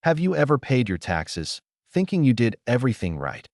Have you ever paid your taxes, thinking you did everything right,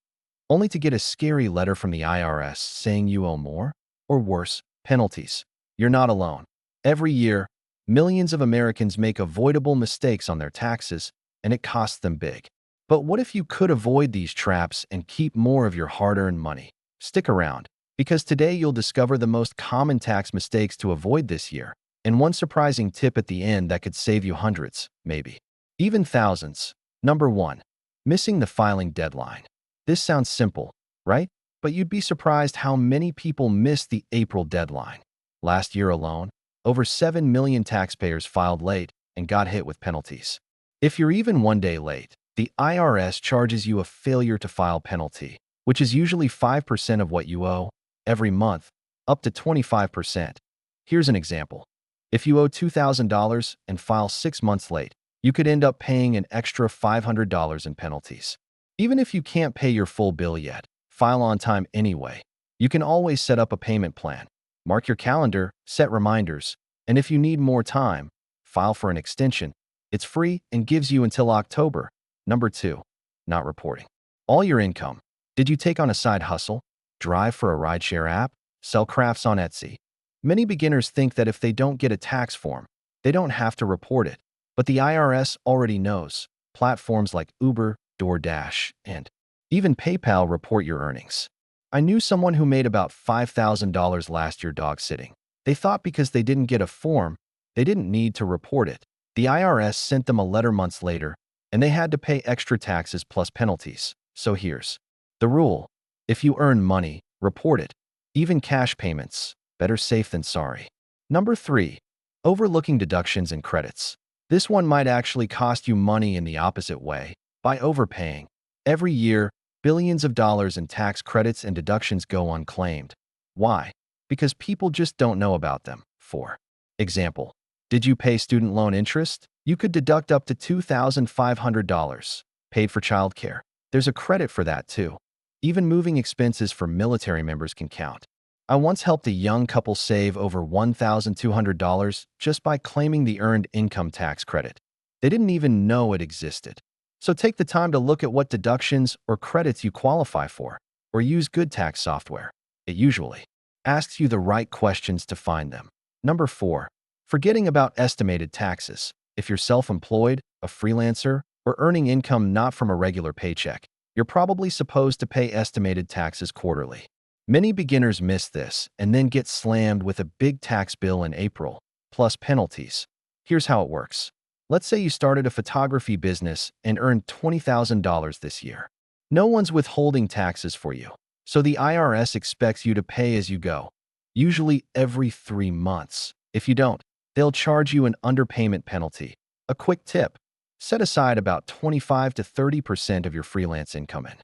only to get a scary letter from the IRS saying you owe more? Or worse, penalties? You're not alone. Every year, millions of Americans make avoidable mistakes on their taxes, and it costs them big. But what if you could avoid these traps and keep more of your hard-earned money? Stick around, because today you'll discover the most common tax mistakes to avoid this year, and one surprising tip at the end that could save you hundreds, maybe even thousands. Number 1. Missing the filing deadline. This sounds simple, right? But you'd be surprised how many people miss the April deadline. Last year alone, over 7 million taxpayers filed late and got hit with penalties. If you're even one day late, the IRS charges you a failure to file penalty, which is usually 5% of what you owe every month, up to 25%. Here's an example. If you owe $2,000 and file 6 months late, you could end up paying an extra $500 in penalties. Even if you can't pay your full bill yet, file on time anyway. You can always set up a payment plan. Mark your calendar, set reminders, and if you need more time, file for an extension. It's free and gives you until October. Number 2. Not reporting all your income. Did you take on a side hustle? Drive for a rideshare app? Sell crafts on Etsy? Many beginners think that if they don't get a tax form, they don't have to report it. But the IRS already knows. Platforms like Uber, DoorDash, and even PayPal report your earnings. I knew someone who made about $5,000 last year dog sitting. They thought because they didn't get a form, they didn't need to report it. The IRS sent them a letter months later, and they had to pay extra taxes plus penalties. So here's the rule. If you earn money, report it. Even cash payments. Better safe than sorry. Number 3. Overlooking deductions and credits. This one might actually cost you money in the opposite way, by overpaying. Every year, billions of dollars in tax credits and deductions go unclaimed. Why? Because people just don't know about them. For example, did you pay student loan interest? You could deduct up to $2,500. Paid for childcare? There's a credit for that too. Even moving expenses for military members can count. I once helped a young couple save over $1,200 just by claiming the earned income tax credit. They didn't even know it existed. So take the time to look at what deductions or credits you qualify for, or use good tax software. It usually asks you the right questions to find them. Number 4. Forgetting about estimated taxes. If you're self-employed, a freelancer, or earning income not from a regular paycheck, you're probably supposed to pay estimated taxes quarterly. Many beginners miss this and then get slammed with a big tax bill in April, plus penalties. Here's how it works. Let's say you started a photography business and earned $20,000 this year. No one's withholding taxes for you, so the IRS expects you to pay as you go, usually every 3 months. If you don't, they'll charge you an underpayment penalty. A quick tip: set aside about 25 to 30% of your freelance income in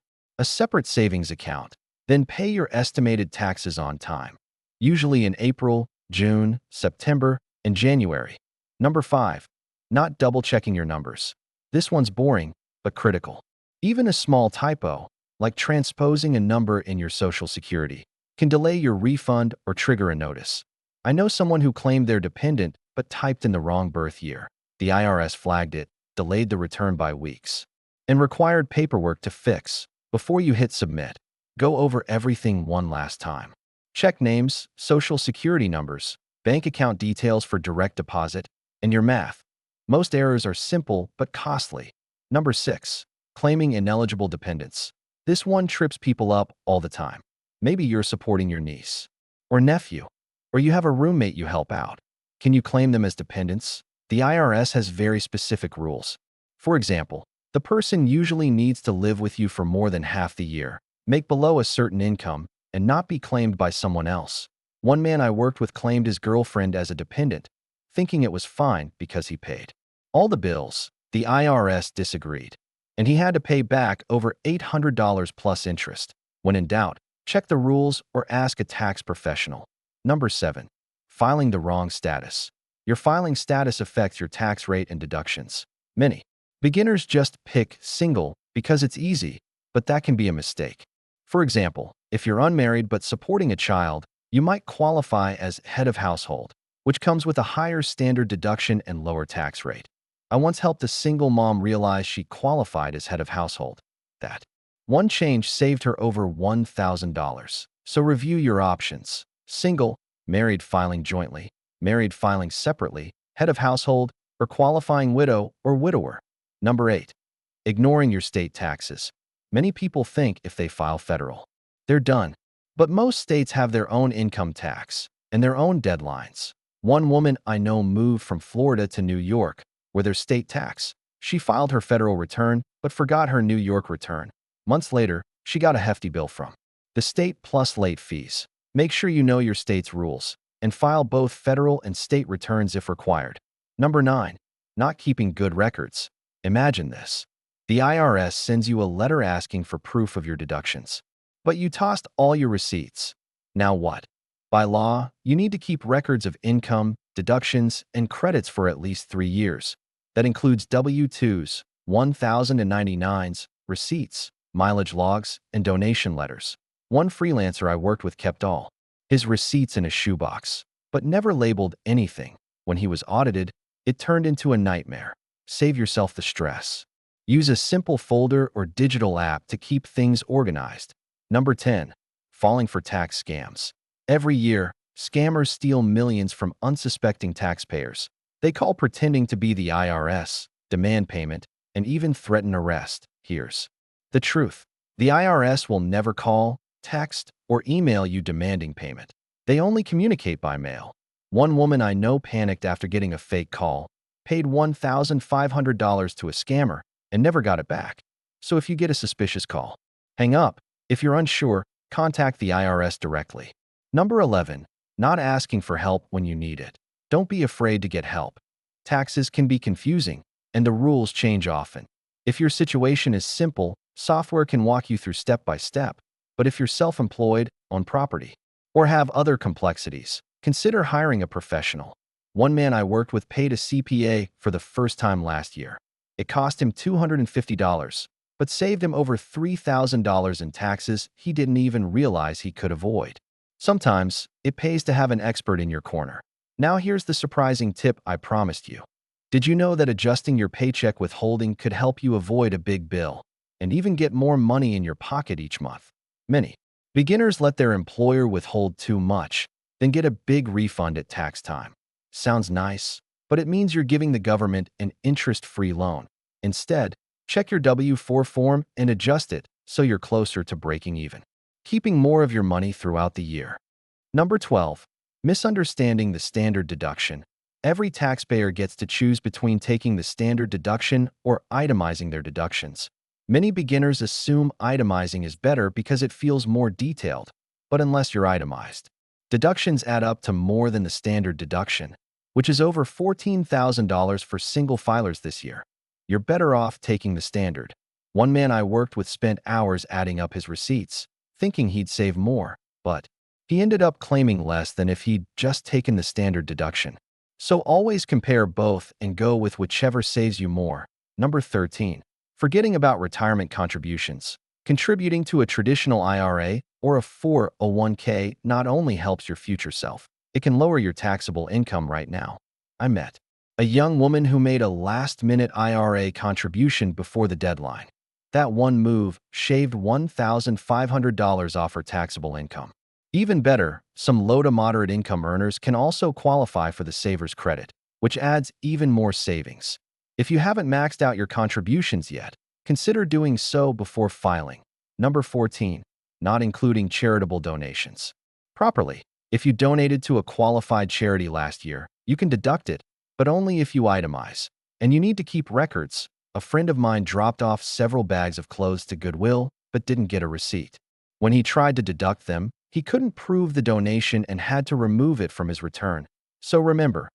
a separate savings account. Then pay your estimated taxes on time, usually in April, June, September, and January. Number 5. Not double-checking your numbers. This one's boring, but critical. Even a small typo, like transposing a number in your Social Security, can delay your refund or trigger a notice. I know someone who claimed their dependent but typed in the wrong birth year. The IRS flagged it, delayed the return by weeks, and required paperwork to fix. Before you hit submit, go over everything one last time. Check names, Social Security numbers, bank account details for direct deposit, and your math. Most errors are simple but costly. Number 6. Claiming ineligible dependents. This one trips people up all the time. Maybe you're supporting your niece or nephew, or you have a roommate you help out. Can you claim them as dependents? The IRS has very specific rules. For example, the person usually needs to live with you for more than half the year, make below a certain income, and not be claimed by someone else. One man I worked with claimed his girlfriend as a dependent, thinking it was fine because he paid all the bills. The IRS disagreed, and he had to pay back over $800 plus interest. When in doubt, check the rules or ask a tax professional. Number 7. Filing the wrong status. Your filing status affects your tax rate and deductions. Many beginners just pick single because it's easy, but that can be a mistake. For example, if you're unmarried but supporting a child, you might qualify as head of household, which comes with a higher standard deduction and lower tax rate. I once helped a single mom realize she qualified as head of household. That one change saved her over $1,000. So review your options. Single, married filing jointly, married filing separately, head of household, or qualifying widow or widower. Number 8. Ignoring your state taxes. Many people think if they file federal, they're done. But most states have their own income tax and their own deadlines. One woman I know moved from Florida to New York, where there's state tax. She filed her federal return, but forgot her New York return. Months later, she got a hefty bill from the state plus late fees. Make sure you know your state's rules and file both federal and state returns if required. Number 9. Not keeping good records. Imagine this. The IRS sends you a letter asking for proof of your deductions, but you tossed all your receipts. Now what? By law, you need to keep records of income, deductions, and credits for at least 3 years. That includes W-2s, 1099s, receipts, mileage logs, and donation letters. One freelancer I worked with kept all his receipts in a shoebox, but never labeled anything. When he was audited, it turned into a nightmare. Save yourself the stress. Use a simple folder or digital app to keep things organized. Number 10. Falling for tax scams. Every year, scammers steal millions from unsuspecting taxpayers. They call pretending to be the IRS, demand payment, and even threaten arrest. Here's the truth. The IRS will never call, text, or email you demanding payment. They only communicate by mail. One woman I know panicked after getting a fake call, paid $1,500 to a scammer, and never got it back. So if you get a suspicious call, hang up. If you're unsure, contact the IRS directly. Number 11. Not asking for help when you need it. Don't be afraid to get help. Taxes can be confusing, and the rules change often. If your situation is simple, software can walk you through step by step. But if you're self-employed, on property, or have other complexities, consider hiring a professional. One man I worked with paid a CPA for the first time last year. It cost him $250, but saved him over $3,000 in taxes he didn't even realize he could avoid. Sometimes, it pays to have an expert in your corner. Now here's the surprising tip I promised you. Did you know that adjusting your paycheck withholding could help you avoid a big bill and even get more money in your pocket each month? Many beginners let their employer withhold too much, then get a big refund at tax time. Sounds nice, but it means you're giving the government an interest-free loan. Instead, check your W-4 form and adjust it so you're closer to breaking even, keeping more of your money throughout the year. Number 12. Misunderstanding the standard deduction. Every taxpayer gets to choose between taking the standard deduction or itemizing their deductions. Many beginners assume itemizing is better because it feels more detailed, but unless you're itemized, deductions add up to more than the standard deduction, which is over $14,000 for single filers this year. You're better off taking the standard. One man I worked with spent hours adding up his receipts, thinking he'd save more, but he ended up claiming less than if he'd just taken the standard deduction. So always compare both and go with whichever saves you more. Number 13. Forgetting about retirement contributions. Contributing to a traditional IRA or a 401k not only helps your future self, it can lower your taxable income right now. I met a young woman who made a last-minute IRA contribution before the deadline. That one move shaved $1,500 off her taxable income. Even better, some low to moderate income earners can also qualify for the Saver's Credit, which adds even more savings. If you haven't maxed out your contributions yet, consider doing so before filing. Number 14. Not including charitable donations. Properly. If you donated to a qualified charity last year, you can deduct it, but only if you itemize. And you need to keep records. A friend of mine dropped off several bags of clothes to Goodwill, but didn't get a receipt. When he tried to deduct them, he couldn't prove the donation and had to remove it from his return. So remember,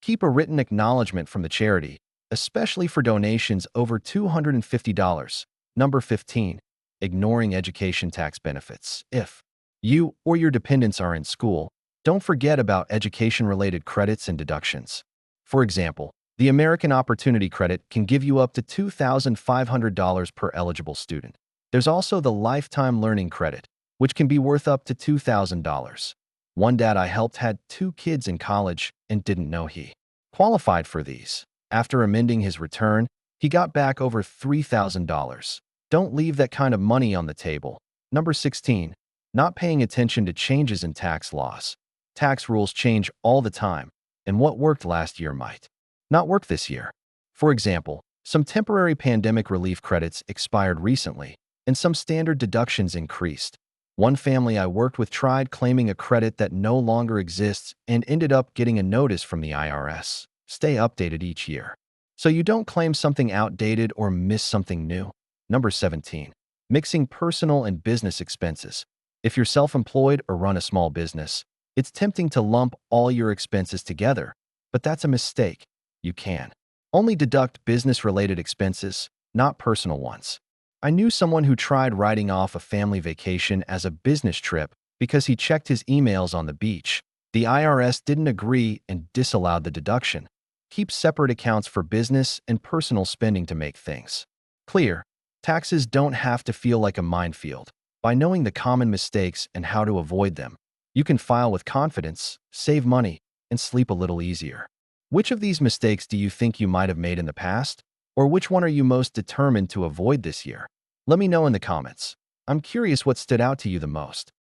keep a written acknowledgement from the charity, especially for donations over $250. Number 15. Ignoring education tax benefits. If you or your dependents are in school, don't forget about education-related credits and deductions. For example, the American Opportunity Credit can give you up to $2,500 per eligible student. There's also the Lifetime Learning Credit, which can be worth up to $2,000. One dad I helped had 2 kids in college and didn't know he qualified for these. After amending his return, he got back over $3,000. Don't leave that kind of money on the table. Number 16. Not paying attention to changes in tax laws. Tax rules change all the time, and what worked last year might not work this year. For example, some temporary pandemic relief credits expired recently, and some standard deductions increased. One family I worked with tried claiming a credit that no longer exists and ended up getting a notice from the IRS. Stay updated each year, so you don't claim something outdated or miss something new. Number 17. Mixing personal and business expenses. If you're self-employed or run a small business, it's tempting to lump all your expenses together, but that's a mistake. You can only deduct business-related expenses, not personal ones. I knew someone who tried writing off a family vacation as a business trip because he checked his emails on the beach. The IRS didn't agree and disallowed the deduction. Keep separate accounts for business and personal spending to make things clear. Taxes don't have to feel like a minefield. By knowing the common mistakes and how to avoid them, you can file with confidence, save money, and sleep a little easier. Which of these mistakes do you think you might have made in the past? Or which one are you most determined to avoid this year? Let me know in the comments. I'm curious what stood out to you the most.